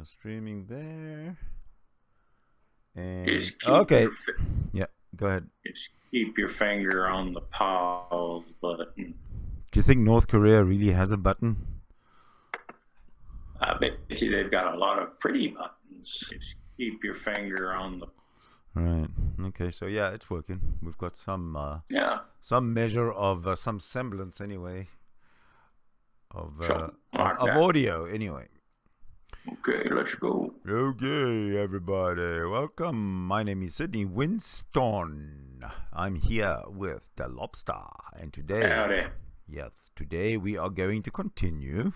Streaming there. And okay. Yeah, go ahead. Just keep your finger on the pause button. Do you think North Korea really has a button? I bet you they've got a lot of pretty buttons. Just keep your finger on the. Right. Okay. So yeah, it's working. We've got some some measure of some semblance anyway of audio anyway. Okay, let's go. Okay, everybody, welcome. My name is Sydney Winston. I'm here with the Lobster, and today, today we are going to continue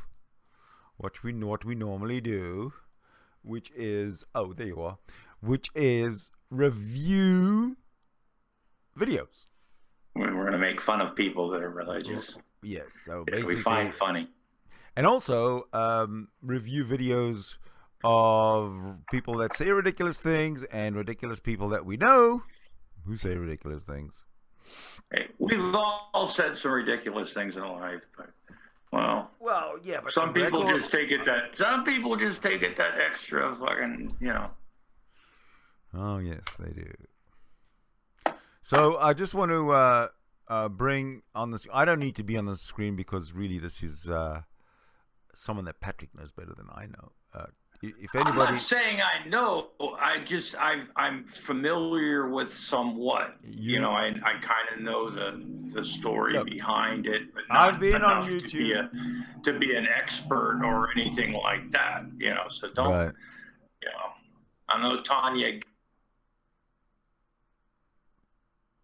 what we normally do, which is which is review videos. We're going to make fun of people that are religious. Yes, so basically we find funny. And also review videos of people that say ridiculous things and ridiculous people that we know who say ridiculous things. Hey, we've all said some ridiculous things in life, but yeah, but some people just take it that extra fucking, Oh yes, they do. So I just want to bring on this. I don't need to be on the screen because really this is someone that Patrick knows better than I know. If anybody, I'm not saying I know. I'm familiar with somewhat. I kind of know the story behind it, but not I've been enough on YouTube to be an expert or anything like that. So don't. Right. I know Tonya.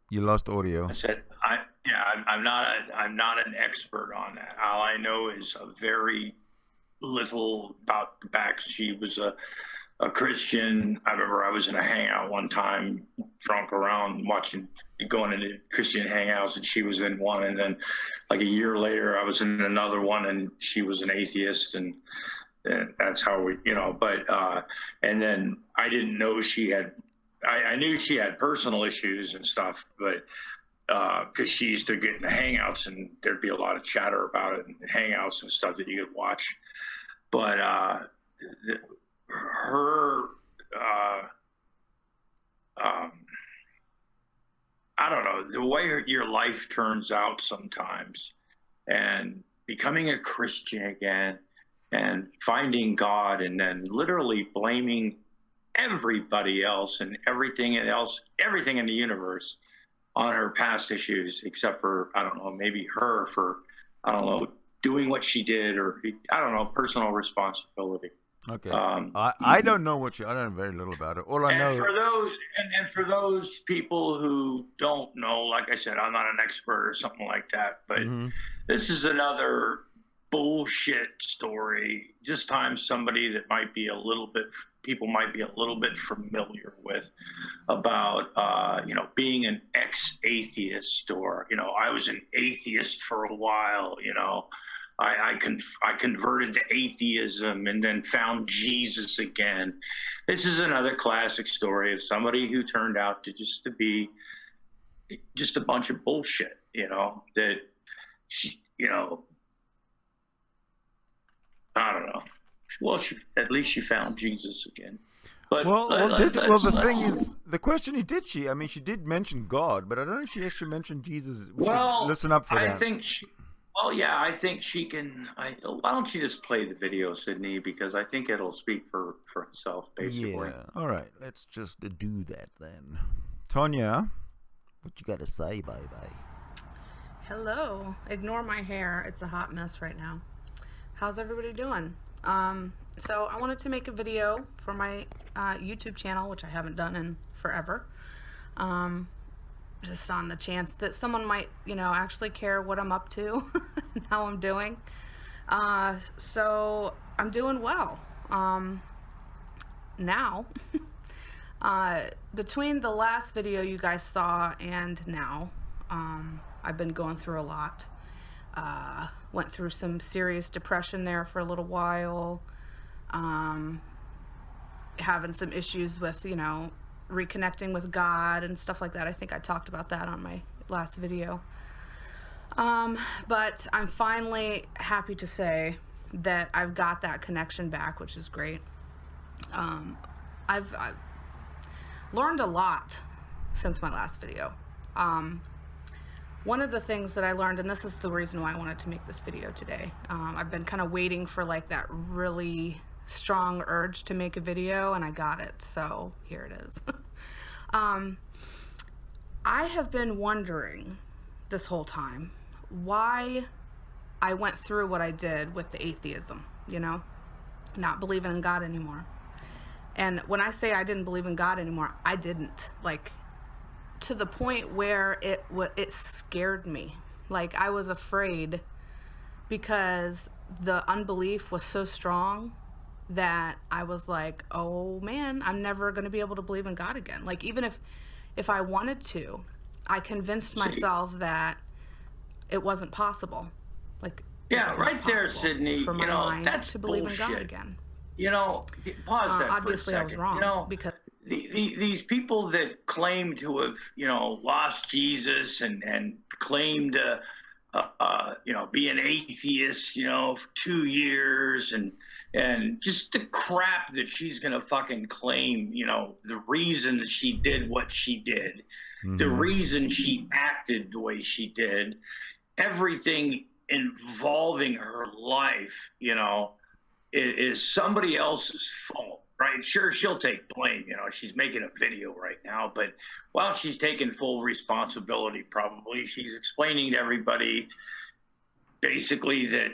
You lost audio. I said, I'm not an expert on that. All I know is a very little about the back. She was a Christian. I remember I was in a hangout one time, drunk around, going into Christian hangouts, and she was in one. And then like a year later, I was in another one, and she was an atheist. And that's how we, and then I didn't know she had, I knew she had personal issues and stuff, but because she used to get in the hangouts and there'd be a lot of chatter about it in hangouts and stuff that you could watch. But I don't know, the way your life turns out sometimes, and becoming a Christian again and finding God, and then literally blaming everybody else and everything in the universe on her past issues, except for, I don't know, maybe her for, I don't know, doing what she did, or I don't know, personal responsibility. Okay. I don't know I don't know very little about it. All I know. For those people who don't know, like I said, I'm not an expert or something like that, but this is another bullshit story. Just times somebody that people might be a little bit familiar with about, being an ex-atheist, or, I was an atheist for a while, I converted to atheism and then found Jesus again. This is another classic story of somebody who turned out to be just a bunch of bullshit, that she, I don't know. Well, at least she found Jesus again. But the thing is, the question is, did she? I mean, she did mention God, but I don't know if she actually mentioned Jesus. Listen up for that. I think she. Well, yeah, I think she can. Why don't you just play the video, Sydney? Because I think it'll speak for itself, basically. Yeah. All right. Let's just do that then. Tonya, what you got to say, baby? Hello. Ignore my hair. It's a hot mess right now. How's everybody doing? So I wanted to make a video for my YouTube channel, which I haven't done in forever. Just on the chance that someone might, actually care what I'm up to, how I'm doing. So I'm doing well. Now, between the last video you guys saw and now, I've been going through a lot. Went through some serious depression there for a little while. Having some issues with, reconnecting with God and stuff like that. I think I talked about that on my last video. But I'm finally happy to say that I've got that connection back, which is great. I've learned a lot since my last video. One of the things that I learned, and this is the reason why I wanted to make this video today, I've been kind of waiting for like that really strong urge to make a video, and I got it, so here it is. I have been wondering this whole time why I went through what I did with the atheism, you know, not believing in God anymore. And when I say I didn't believe in God anymore, I didn't, like, to the point where it scared me. Like, I was afraid because the unbelief was so strong that I was like, oh man, I'm never going to be able to believe in God again. Like, even if I wanted to, I convinced myself that it wasn't possible. Like, yeah, right there, Sydney. For my mind that's to believe bullshit. in God again. Pause that obviously for a I was second. wrong because these people that claim to have, lost Jesus and claim to, be an atheist, for 2 years and just the crap that she's going to fucking claim, the reason that she did what she did, the reason she acted the way she did, everything involving her life, is somebody else's fault, right? Sure, she'll take blame. She's making a video right now, but while she's taking full responsibility, probably she's explaining to everybody basically that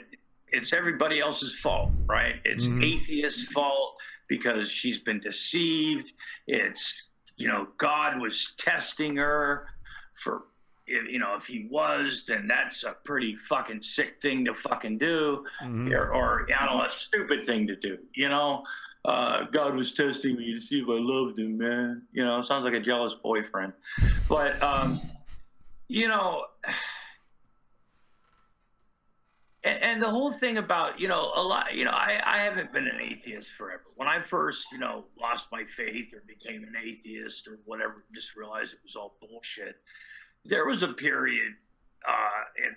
it's everybody else's fault, right? It's atheist's fault because she's been deceived. It's, God was testing her for, if he was, then that's a pretty fucking sick thing to fucking do, or I don't know, a stupid thing to do. God was testing me to see if I loved him, man. Sounds like a jealous boyfriend. But and the whole thing about, a lot, I haven't been an atheist forever. When I first, lost my faith or became an atheist or whatever, just realized it was all bullshit. There was a period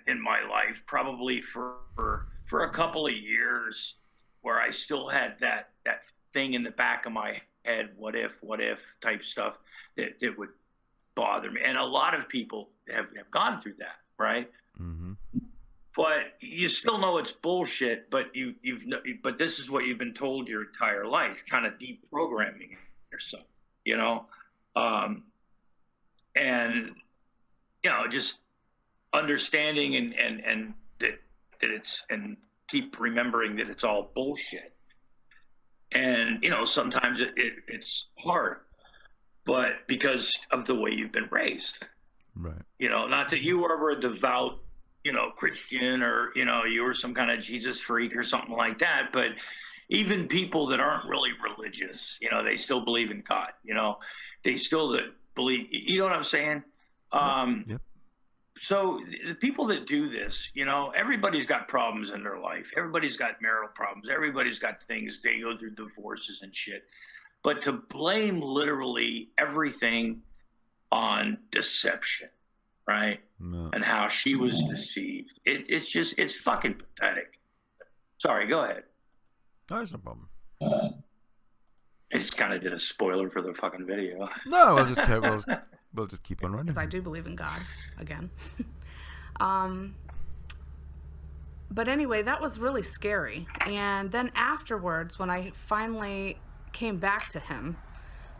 in my life, probably for a couple of years, where I still had that thing in the back of my head, what if type stuff that would bother me. And a lot of people have gone through that, right? But you still know it's bullshit. But but this is what you've been told your entire life, kind of deprogramming yourself, and just understanding and that it's, and keep remembering that it's all bullshit. And sometimes it's hard, but because of the way you've been raised, right? Not that you were ever a devout Christian, or you were some kind of Jesus freak or something like that, but even people that aren't really religious, they still believe in God. They still believe, you know what I'm saying? Yep. So the people that do this, everybody's got problems in their life. Everybody's got marital problems. Everybody's got things. They go through divorces and shit. But to blame literally everything on deception, right? No. And how she was deceived. It's fucking pathetic. Sorry, go ahead. No, it's no problem. I just kind of did a spoiler for the fucking video. No, we'll just keep on running. Because I do believe in God again. But anyway, that was really scary. And then afterwards, when I finally came back to him,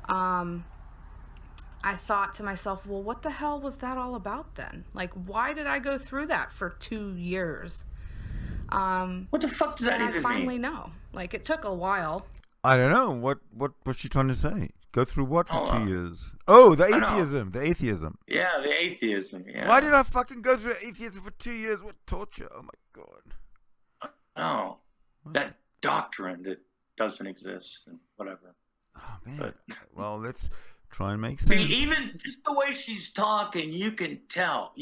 I thought to myself, well, what the hell was that all about then? Like, why did I go through that for 2 years? What the fuck does that even mean? I finally know. Like, it took a while. I don't know. What was she trying to say? Go through what for 2 years? Oh, the atheism. The atheism. Yeah, the atheism. Yeah. Why did I fucking go through atheism for 2 years? What torture? Oh my god. Oh, that doctrine that doesn't exist and whatever. Oh man. Well, let's try and make sense. Even just the way she's talking, you can tell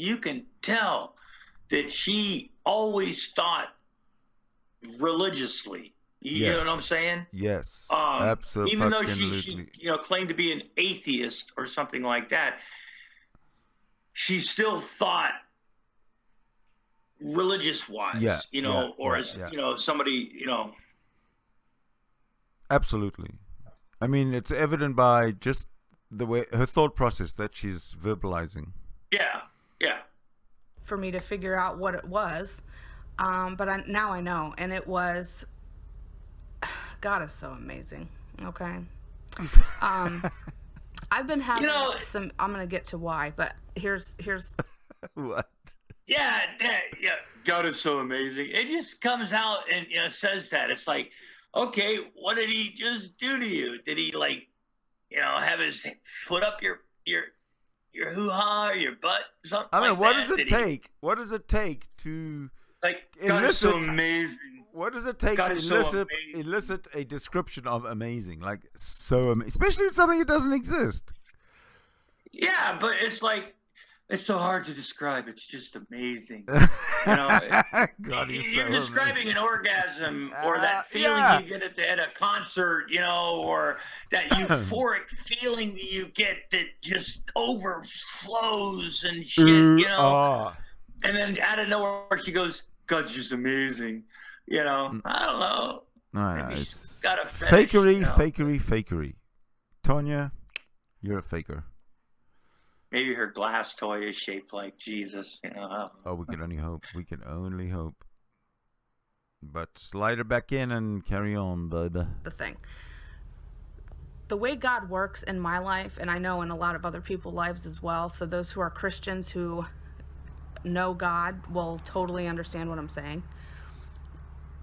that she always thought religiously. You know what I'm saying? Yes. Absolutely. Even though she claimed to be an atheist or something like that, she still thought religious wise, somebody, Absolutely. I mean, it's evident by just the way her thought process that she's verbalizing. Yeah. For me to figure out what it was. But now I know. And it was, God is so amazing. Okay. I've been having some, I'm going to get to why, but here's What? Yeah. God is so amazing. It just comes out and says that. It's like, okay, what did he just do to you? Did he have his foot up your hoo-ha or your butt? Something I mean, like what that? does it take? What does it take to God is so amazing. What does it take to elicit a description of amazing? Like, so amazing. Especially with something that doesn't exist. Yeah, but it's like, it's so hard to describe. It's just amazing. God, you're describing an orgasm or that feeling you get at a concert, or that euphoric feeling that you get that just overflows and shit, And then out of nowhere she goes, God's just amazing. I don't know. Maybe she's got a fetish, fakery. Tonya, you're a faker. Maybe her glass toy is shaped like Jesus, Oh, we can only hope. But slide her back in and carry on, bud. The thing. The way God works in my life, and I know in a lot of other people's lives as well, so those who are Christians who know God will totally understand what I'm saying.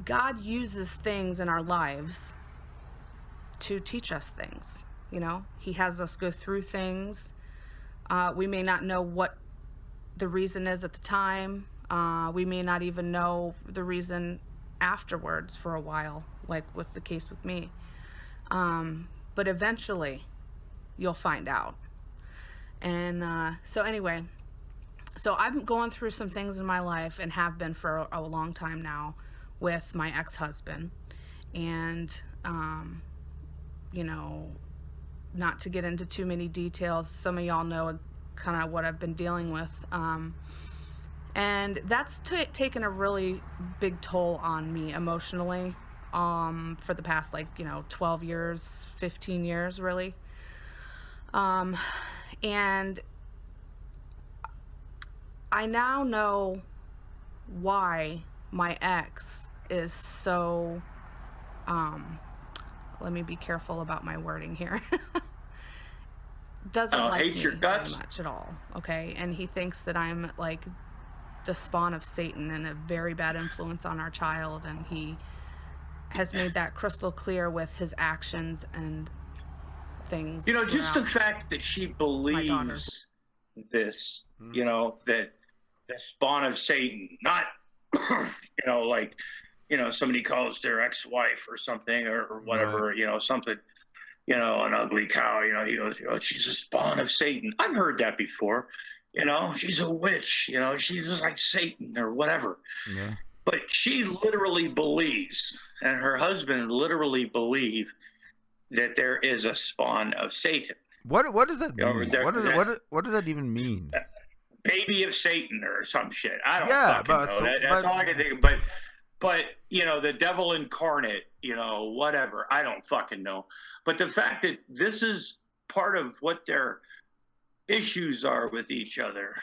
God uses things in our lives to teach us things, He has us go through things. We may not know what the reason is at the time. We may not even know the reason afterwards for a while, like with the case with me. But eventually, you'll find out. And so anyway, so I'm going through some things in my life and have been for a long time now with my ex-husband. And, not to get into too many details, some of y'all know kind of what I've been dealing with. And that's taken a really big toll on me emotionally for the past 12 years, 15 years really. And I now know why my ex is so, let me be careful about my wording here. Doesn't like me very much at all, okay? And he thinks that I'm like the spawn of Satan and a very bad influence on our child, and he has made that crystal clear with his actions and things. Just the fact that she believes this, that the spawn of Satan, not, somebody calls their ex-wife or something or whatever, right. Something, an ugly cow, he goes, she's a spawn of Satan. I've heard that before, she's a witch, she's just like Satan or whatever. Yeah. But she literally believes, and her husband literally believe that there is a spawn of Satan. What does that mean? What does that even mean? Baby of Satan or some shit. I don't fucking know. That's all I can think of. But the devil incarnate, whatever. I don't fucking know. But the fact that this is part of what their issues are with each other,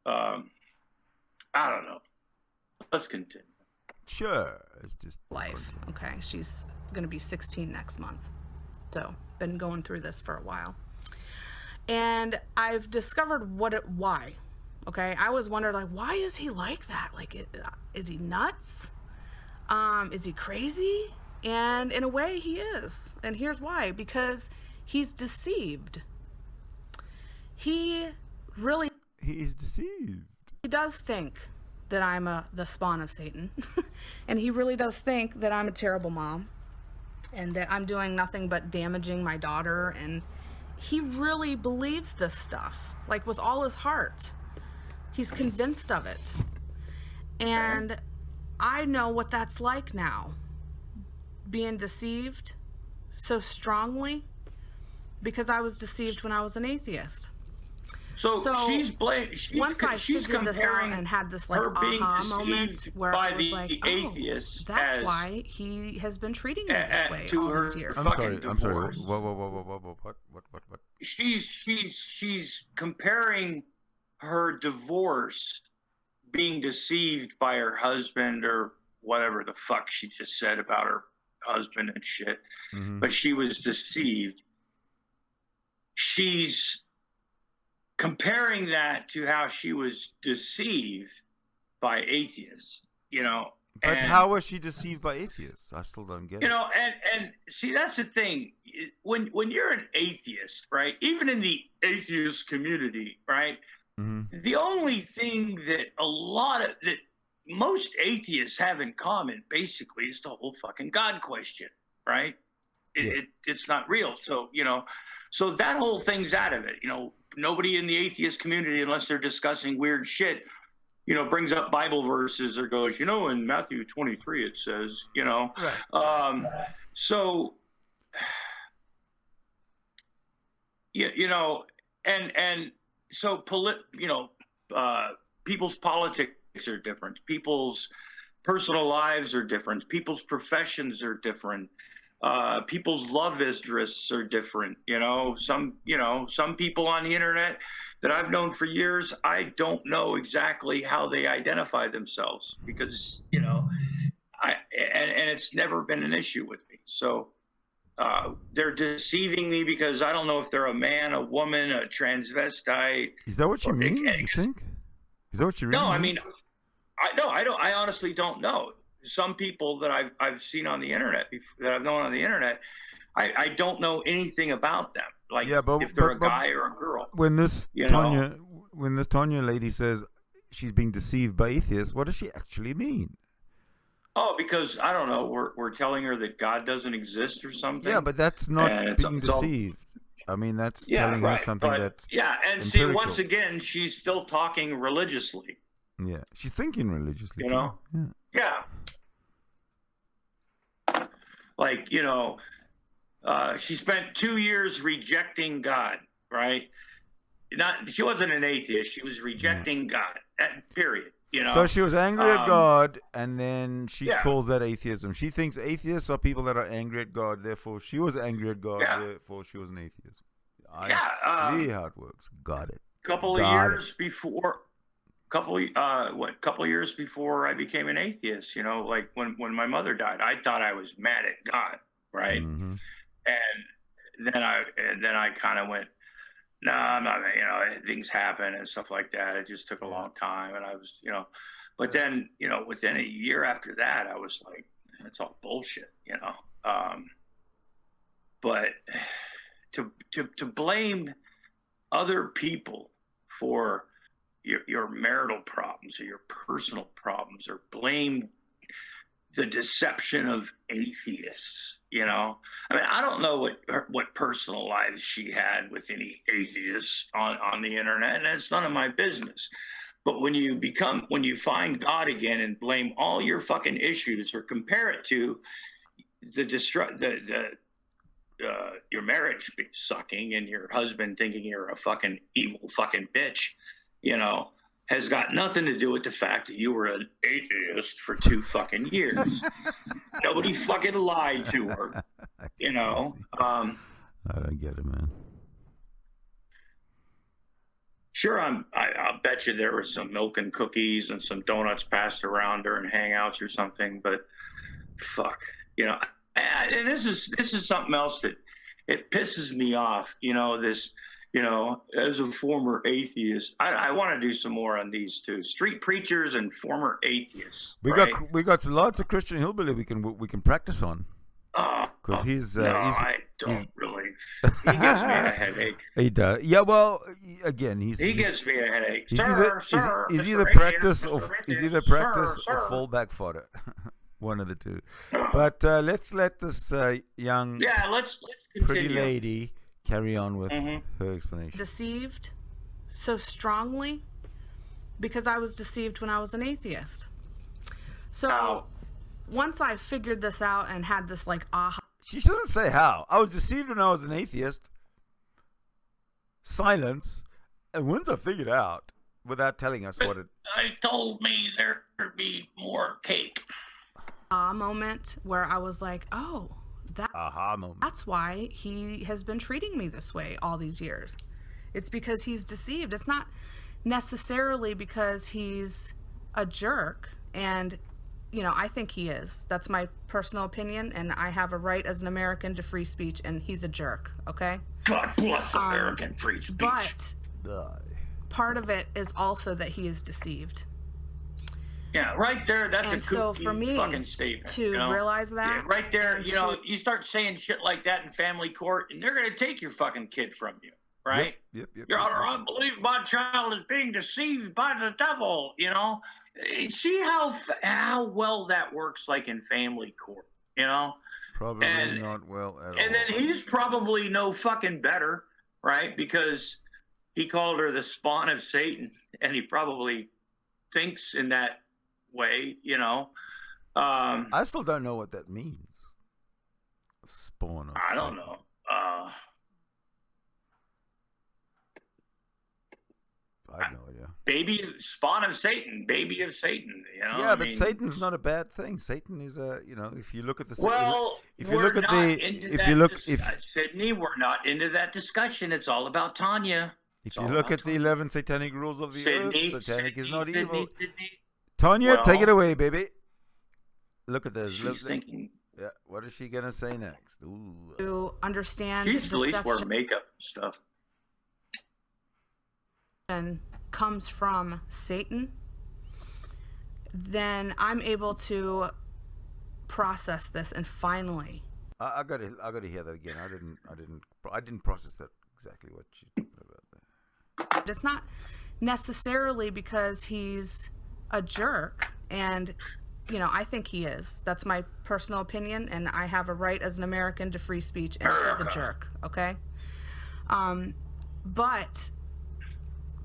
I don't know. Let's continue. Sure. It's just life. Okay. She's going to be 16 next month. So, been going through this for a while. And I've discovered why. Okay. I always wondered, why is he like that? Is he nuts? Is he crazy? And in a way he is. And here's why. Because he's deceived. He's deceived. He does think that I'm the spawn of Satan. And he really does think that I'm a terrible mom. And that I'm doing nothing but damaging my daughter. And he really believes this stuff. With all his heart. He's convinced of it. And I know what that's like now. Being deceived so strongly. Because I was deceived when I was an atheist. So she's once I figured this out and had this like aha moment where I was like, oh, that's why he has been treating me this way all these years. I'm sorry. What? She's comparing her divorce, being deceived by her husband or whatever the fuck she just said about her husband and shit. But she was deceived. She's comparing that to how she was deceived by atheists, you know. But how was she deceived by atheists? I still don't get it. You know, and see, that's the thing. When you're an atheist, right? Even in the atheist community, right? The only thing that most atheists have in common, basically, is the whole fucking God question, right? It's not real. So, you know, so that whole thing's out of it. You know, nobody in the atheist community, unless they're discussing weird shit, you know, brings up Bible verses or goes, you know, in Matthew 23 it says, you know. Right. So, you know, and so people's politics are different. People's personal lives are different. People's professions are different. People's love interests are different. You know, some people on the internet that I've known for years, I don't know exactly how they identify themselves because, you know, and it's never been an issue with me. So they're deceiving me because I don't know if they're a man, a woman, a transvestite. Is that what you mean? You think? Is that what you really mean? No, I mean, I honestly don't know. Some people that I've seen on the internet, that I've known on the internet, I don't know anything about them. Like, if they're a guy or a girl. When this Tonya lady says she's being deceived by atheists, what does she actually mean? Oh, because I don't know. We're telling her that God doesn't exist or something. Yeah, but that's not being deceived. I mean, that's telling her something that's and empirical. See, once again, she's still talking religiously. Yeah, she's thinking religiously. You know. Yeah. Like, you know, she spent 2 years rejecting God, right? She wasn't an atheist. She was rejecting God. Period. You know. So she was angry at God, and then she calls that atheism. She thinks atheists are people that are angry at God. Therefore, she was angry at God. Therefore, she was an atheist. I see how it works. Got it. Couple years before I became an atheist, you know, like when my mother died, I thought I was mad at God, right? And then I kind of went, no, I'm not, you know, things happen and stuff like that. It just took a long time, and I was, you know, but then, you know, within a year after that, I was like, it's all bullshit, you know. But to blame other people for your marital problems or your personal problems, or blame the deception of atheists, you know. I mean, I don't know what personal lives she had with any atheists on the internet, and it's none of my business. But when you find God again and blame all your fucking issues, or compare it to your marriage sucking and your husband thinking you're a fucking evil fucking bitch, you know, has got nothing to do with the fact that you were an atheist for 2 fucking years. Nobody fucking lied to her, you know. I don't get it, man. Sure, I'll bet you there was some milk and cookies and some donuts passed around during hangouts or something, but fuck, you know. And this is something else that it pisses me off, you know, this, you know, as a former atheist, I want to do some more on these two, street preachers and former atheists. We got lots of Christian hillbilly we can practice on. Because he's I don't really. He gives me a headache. He does. Yeah, well, again, he gives me a headache. Is either practice or fallback fodder. One of the two. But let's let this young, let's pretty lady carry on with her explanation. Deceived so strongly because I was deceived when I was an atheist. So once I figured this out and had this like aha. She doesn't say how. I was deceived when I was an atheist. Silence. And once I figured out, without telling us what it... I told me there'd be more cake. Moment where I was like, oh, aha moment. That's why he has been treating me this way all these years. It's because he's deceived. It's not necessarily because he's a jerk. And, you know, I think he is. That's my personal opinion. And I have a right as an American to free speech. And he's a jerk. Okay? God bless American free speech. But part of it is also that he is deceived. Yeah, right there, that's and a so kooky for me fucking statement. To realize that. Yeah, right there, you know, you start saying shit like that in family court, and they're going to take your fucking kid from you, right? Yep. Your Honor, I believe my child is being deceived by the devil, you know? See how well that works, like, in family court, you know? Probably not well at all. And then he's probably no fucking better, right? Because he called her the spawn of Satan, and he probably thinks in that way, you know. I still don't know what that means. Spawn of I don't Satan. know. I have no idea. Baby, spawn of Satan, baby of Satan. You know. Yeah, but Satan's not a bad thing. Satan is a, you know, if you look at the. Well, if you look at the, Sydney, we're not into that discussion. It's all about Tonya. If you look at the 11 satanic rules of the earth, satanic is not evil. Sydney. Tonya, take it away, baby. Look at this. She's thinking. Yeah, what is she gonna say next? Ooh. To understand she used to at least wear makeup and stuff. And comes from Satan, then I'm able to process this and finally. I gotta hear that again. I didn't process that exactly what she's talking about there. It's not necessarily because he's a jerk, and you know, I think he is. That's my personal opinion, and I have a right as an American to free speech, and he's a jerk, okay? But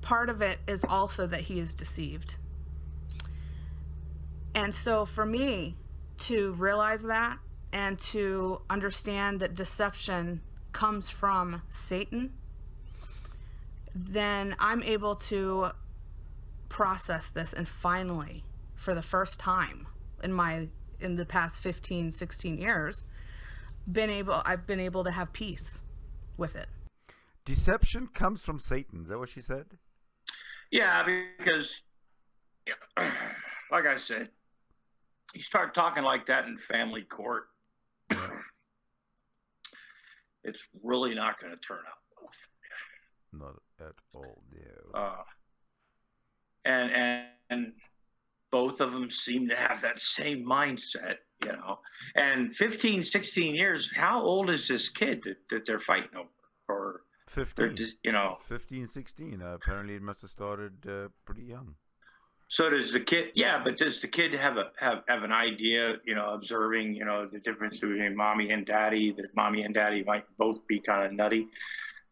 part of it is also that he is deceived. And so for me to realize that and to understand that deception comes from Satan, then I'm able to process this and finally, for the first time in the past 15, 16 years, I've been able to have peace with it. Deception comes from Satan. Is that what she said? Yeah, because, like I said, you start talking like that in family court, it's really not going to turn out well for you. Not at all, no. And both of them seem to have that same mindset, you know. And 15, 16 years, how old is this kid that they're fighting over? Or 15, you know, 15, 16. Apparently, it must have started pretty young. So does the kid? Yeah, but does the kid have an idea? You know, observing, you know, the difference between mommy and daddy. That mommy and daddy might both be kind of nutty.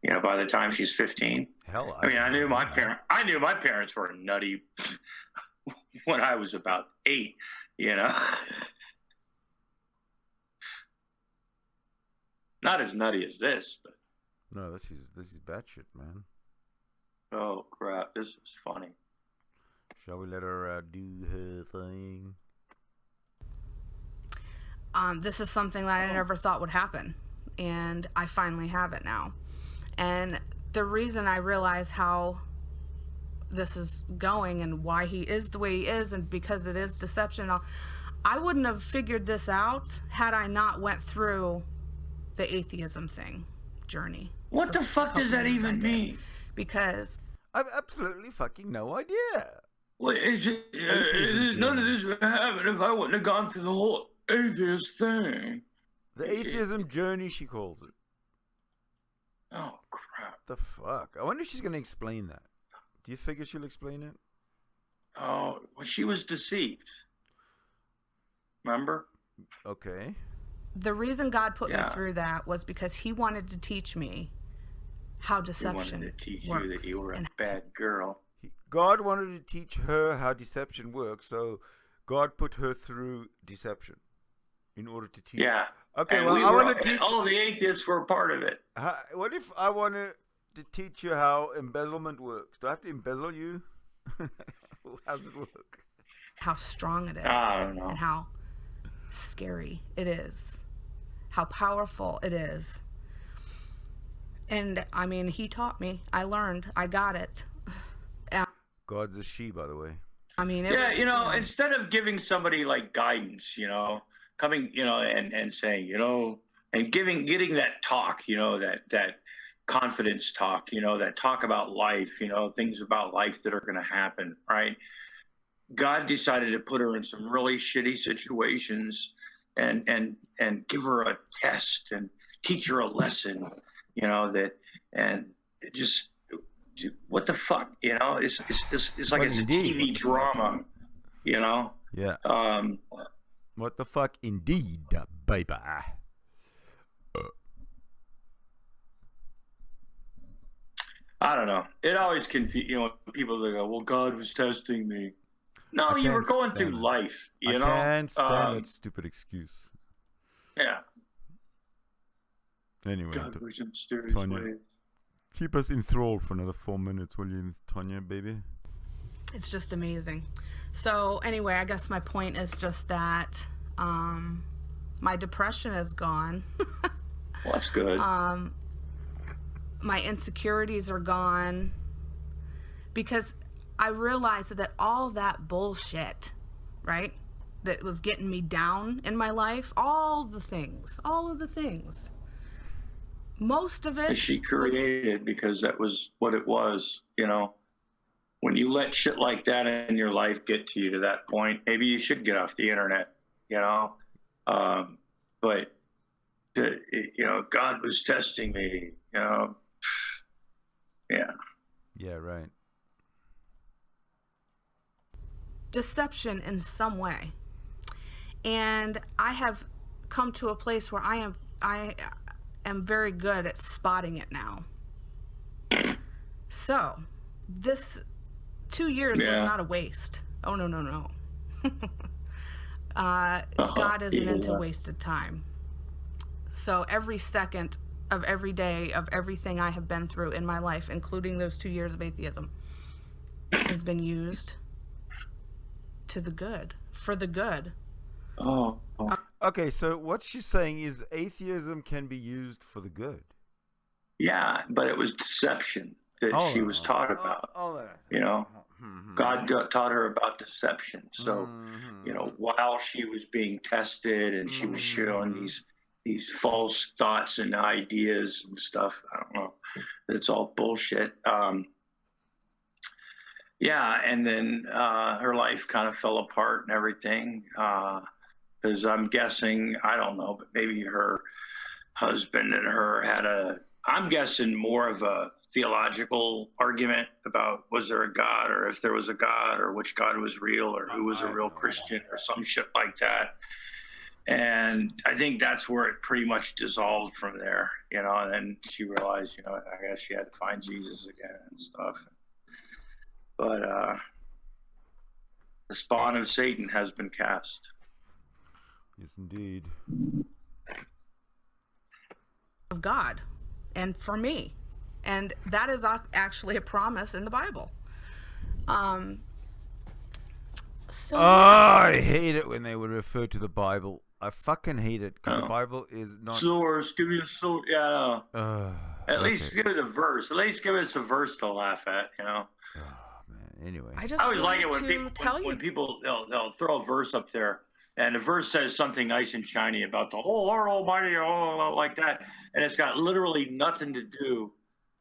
You know, by the time she's 15. Hell, I mean, I knew my parents were nutty when I was about 8. You know, not as nutty as this, but. No, this is batshit, man. Oh crap! This is funny. Shall we let her do her thing? This is something that I never thought would happen, and I finally have it now. And the reason I realize how this is going and why he is the way he is, and because it is deception, I wouldn't have figured this out had I not went through the atheism thing journey. What the fuck does that even mean? Because I've absolutely fucking no idea. Well, none of this would happen if I wouldn't have gone through the whole atheist thing. The atheism journey, she calls it. Oh, crap. The fuck? I wonder if she's going to explain that. Do you figure she'll explain it? Oh, well, she was deceived. Remember? Okay. The reason God put me through that was because he wanted to teach me how deception works. He wanted to teach you that you were a bad girl. God wanted to teach her how deception works, so God put her through deception in order to teach. Yeah. Okay. And well, I want to teach. All the atheists were a part of it. What if I want to to teach you how embezzlement works. Do I have to embezzle you? How does it work? How strong it is. I don't know. And how scary it is. How powerful it is. And, I mean, he taught me. I learned. I got it. God's a she, by the way. I mean, instead of giving somebody like guidance, coming, and saying, and getting that talk, that confidence talk, that talk about life, things about life that are going to happen, right? God decided to put her in some really shitty situations and give her a test and teach her a lesson, just what the fuck, it's like it's a TV drama, Yeah. What the fuck, indeed, baby. I don't know. It always confuses, people that go, well, God was testing me. No, you were going through life, I can't stand that stupid excuse. Yeah. Anyway, God was in mysterious ways. Keep us enthralled for another 4 minutes, will you, Tonya, baby? It's just amazing. So anyway, I guess my point is just that my depression is gone. Well, that's good. My insecurities are gone. Because I realized that all that bullshit, right, that was getting me down in my life, all of the things, most of it she created because that was what it was, when you let shit like that in your life get to you to that point, maybe you should get off the internet, but God was testing me, yeah. Yeah, right. Deception in some way. And I have come to a place where I am very good at spotting it now. So, this 2 years was not a waste. Oh, no. God isn't into wasted time. So every second of every day of everything I have been through in my life, including those 2 years of atheism, has been used to the good, for the good. Oh. Okay, so what she's saying is atheism can be used for the good. Yeah, but it was deception that she was taught about. God taught her about deception. So, while she was being tested and she was showing these false thoughts and ideas and stuff, I don't know. It's all bullshit. And then her life kind of fell apart and everything. Because I'm guessing, I don't know, but maybe her husband and her had I'm guessing more of a theological argument about was there a God, or if there was a God, or which God was real, or who was a real Christian, or some shit like that. And I think that's where it pretty much dissolved from there, and then she realized, I guess she had to find Jesus again and stuff. But the spawn of Satan has been cast. Yes, indeed. Of God, and for me, and that is actually a promise in the Bible. I hate it when they would refer to the Bible. I fucking hate it because the Bible is not source. Give me a source. Yeah. At least give it a verse. At least give us a verse to laugh at. Oh man. Anyway, I always like it when people they'll throw a verse up there. And the verse says something nice and shiny about the whole Lord Almighty, like that. And it's got literally nothing to do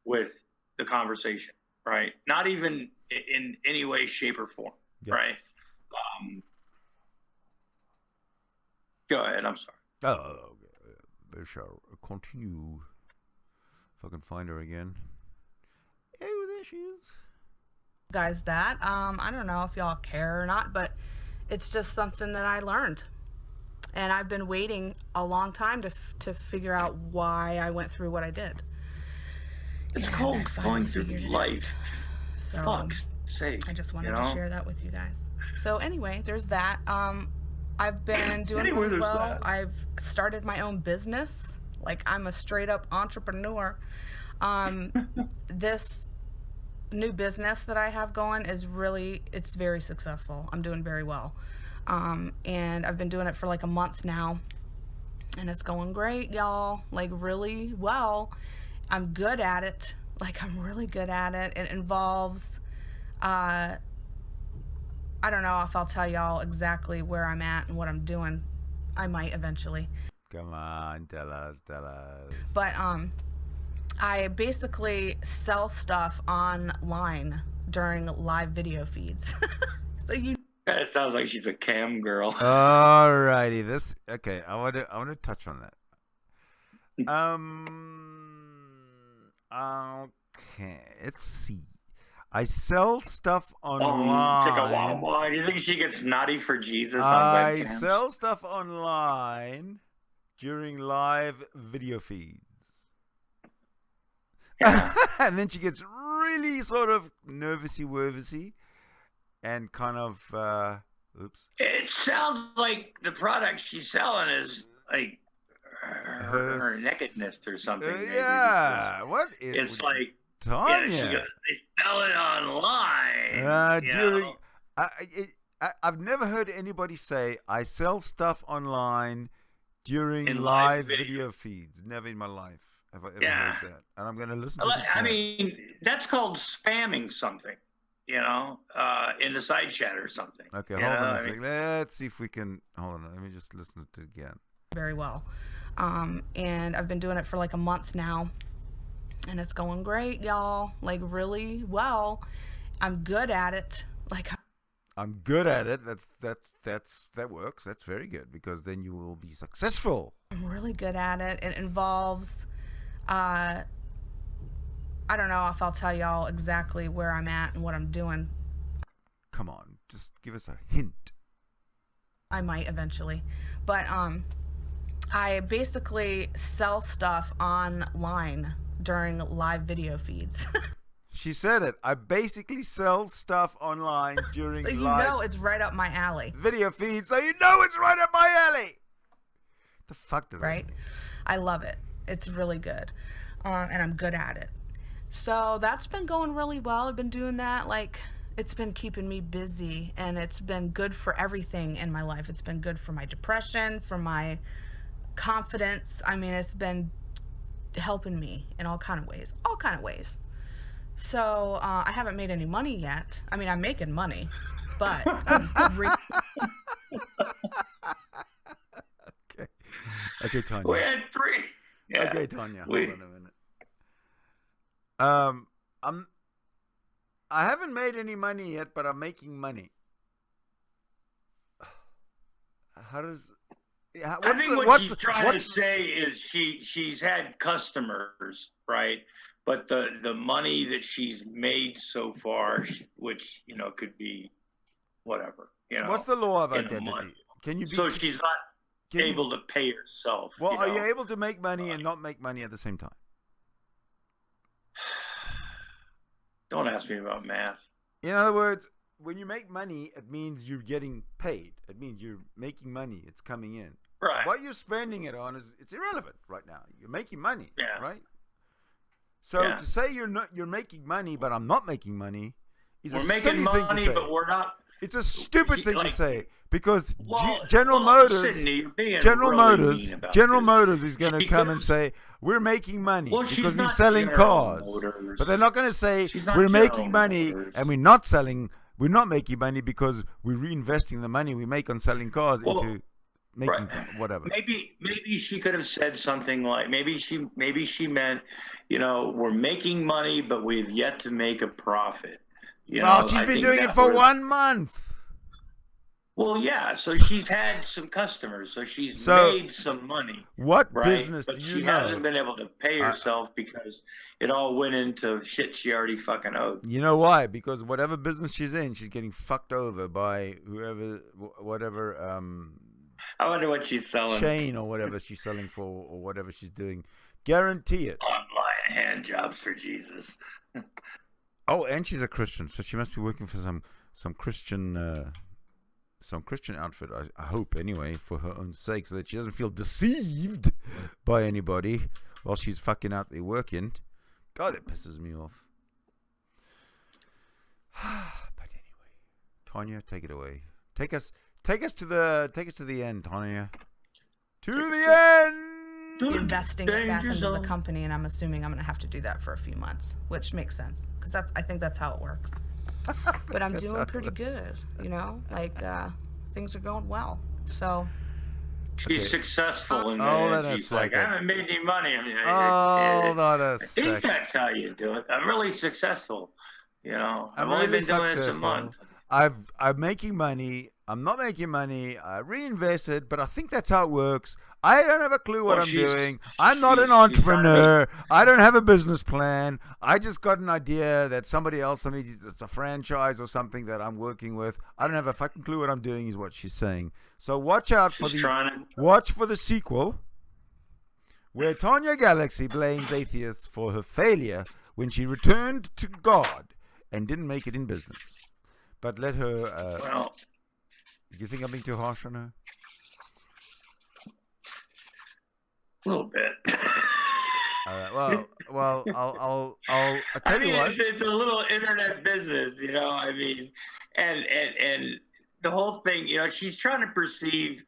with the conversation, right? Not even in any way, shape, or form, right? Go ahead, I'm sorry. We shall continue. If I can find her again. Oh, there she is. Guys, I don't know if y'all care or not, but it's just something that I learned, and I've been waiting a long time to figure out why I went through what I did. It's called going through life. So fuck's sake, I just wanted to share that with you guys. So anyway, there's that. I've been doing really well. I've started my own business. Like, I'm a straight up entrepreneur. This new business that I have going is it's very successful. I'm doing very well. And I've been doing it for like a month now, and it's going great, y'all. Like, really well. I'm good at it. Like, I'm really good at it. It involves, I don't know if I'll tell y'all exactly where I'm at and what I'm doing. I might eventually. Come on, tell us. But I basically sell stuff online during live video feeds. So It sounds like she's a cam girl. Alrighty, okay. I want to touch on that. Okay, let's see. I sell stuff online. It's like a wow. Do you think she gets naughty for Jesus on I webcams? sell stuff online during live video feeds. Yeah. And then she gets really sort of nervousy and kind of oops. It sounds like the product she's selling is like her nakedness or something. Maybe, yeah. What is it's like Tonya? Yeah, they sell it online. I've never heard anybody say I sell stuff online during In live live video feeds. Never in my life have I ever heard that. And I'm going to listen to it. I mean, that's called spamming something, in the side chat or something. Okay, hold on a second. Let's see if we can. Hold on. Let me just listen to it again. Very well. And I've been doing it for like a month now. And it's going great, y'all. Like, really well. I'm good at it. Like, I'm good at it. That works. That's very good, because then you will be successful. I'm really good at it. It involves, I don't know if I'll tell y'all exactly where I'm at and what I'm doing. Come on, just give us a hint. I might eventually. But I basically sell stuff online during live video feeds. She said it. I basically sell stuff online during so live it's right up my alley. Video feeds, so it's right up my alley. The fuck does right? that mean? I love it. It's really good. And I'm good at it. So that's been going really well. I've been doing that. Like, it's been keeping me busy, and it's been good for everything in my life. It's been good for my depression, for my confidence. I mean, it's been helping me in all kind of ways. So I haven't made any money yet. I mean, I'm making money, but Okay, Tonya. We had 3. Yeah. Okay, Tonya. Hold on a minute. I haven't made any money yet, but I'm making money. How does? I think what she's trying to say is she's had customers, right? But the money that she's made so far, which could be whatever. What's the law of identity? Can you be? So she's not able to pay herself. Well, are you able to make money and not make money at the same time? Don't ask me about math. In other words, when you make money, it means you're getting paid. It means you're making money. It's coming in. Right. What you're spending it on it's irrelevant right now. You're making money. Yeah. Right. So to say you're making money, but I'm not making money, is a silly thing to say. But we're not. It's a stupid thing to say, because General Motors is going to come and say we're making money because we're selling cars, but they're not going to say we're making money and we're not making money because we're reinvesting the money we make on selling cars into making whatever. Maybe she could have said something like maybe she meant we're making money but we've yet to make a profit. She's been doing it for 1 month. Well, yeah, so she's had some customers, so she's made some money. What business but do you know? She hasn't been able to pay herself because it all went into shit she already fucking owed. You know why? Because whatever business she's in, she's getting fucked over by whatever I wonder what she's selling. Chain or whatever she's selling for, or whatever she's doing. Guarantee it. Online hand jobs for Jesus. Oh, and she's a Christian, so she must be working for some Christian outfit. I hope anyway, for her own sake, so that she doesn't feel deceived by anybody while she's fucking out there working. God, it pisses me off. But anyway, Tonya, take it away. Take us to the end, Tonya. To the end. Investing it back into the company, and I'm assuming I'm going to have to do that for a few months, which makes sense because I think that's how it works. But I'm doing pretty good, you know. Like things are going well. So. She's successful in that. She's like, I haven't made any money. I think that's how you do it. I'm really successful. You know, I've only been doing this a month. I'm making money. I'm not making money. I reinvested, but I think that's how it works. I don't have a clue what I'm doing. I'm not an entrepreneur. I don't have a business plan. I just got an idea that somebody else, it's a franchise or something that I'm working with. I don't have a fucking clue what I'm doing is what she's saying. So watch out for the sequel where Tonya Galaxy blames atheists for her failure when she returned to God and didn't make it in business. But let her... do you think I'm being too harsh on her? A little bit. Well, I'll tell you what. It's a little internet business, you know. I mean, and the whole thing, you know, she's trying to perceive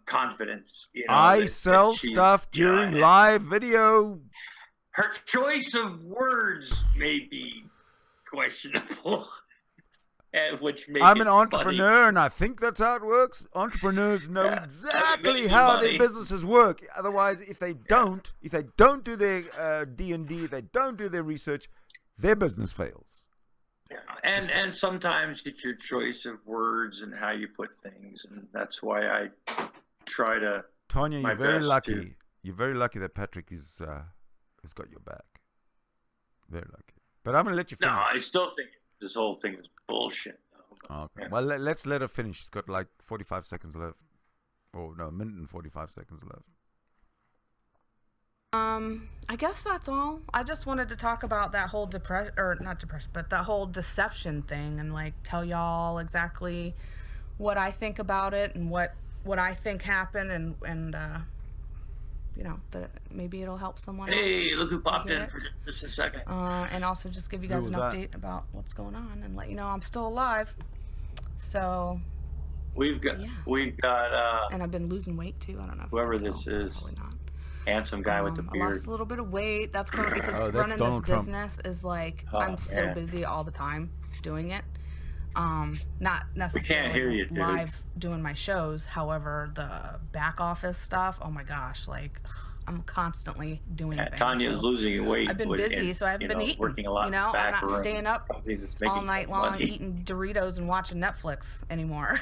confidence. You know, I sell stuff during live video. Her choice of words may be questionable. Which I'm an entrepreneur, and I think that's how it works. Entrepreneurs know exactly how their businesses work. Otherwise, if they don't do their D&D, if they don't do their research, their business fails. Yeah, and sometimes it's your choice of words and how you put things, and that's why I try to. Tonya, you're very lucky. You're very lucky that Patrick has got your back. Very lucky. But I'm gonna let you finish. No, I still think this whole thing is bullshit. Okay. Yeah. Well, let's let her finish. She's got like 45 seconds left. Oh no, a minute and 45 seconds left. I guess that's all. I just wanted to talk about that whole that whole deception thing, and like tell y'all exactly what I think about it and what I think happened, and you know, that maybe it'll help someone. Hey, look who popped in for just a second. And also just give you guys an update about what's going on and let you know I'm still alive. So we've got and I've been losing weight too. I don't know if whoever this is. Probably not. Handsome guy with the beard. I lost a little bit of weight. That's probably because running this business is like I'm so busy all the time doing it. Not necessarily live doing my shows. However, the back office stuff, oh my gosh, like I'm constantly doing things. Tanya's losing weight. I've been busy, so I haven't been eating. Working a lot, you know, I'm not staying up all night long eating Doritos and watching Netflix anymore.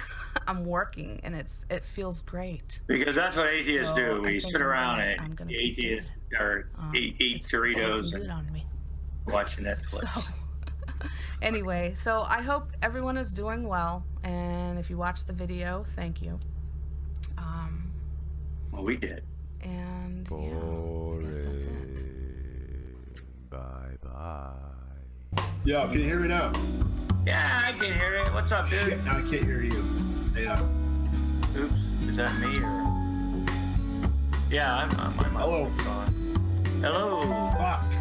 I'm working, and it feels great. Because that's what atheists do. We sit around and eat Doritos and watch Netflix. Anyway, so I hope everyone is doing well, and if you watched the video, thank you. Well, we did. And yeah, I guess that's it. Bye. Yeah, can you hear me now? Yeah, I can hear it. What's up, dude? Shit, I can't hear you. Yeah. Oops, is that me or? Yeah, I'm my Hello. microphone's on. Hello. Fuck.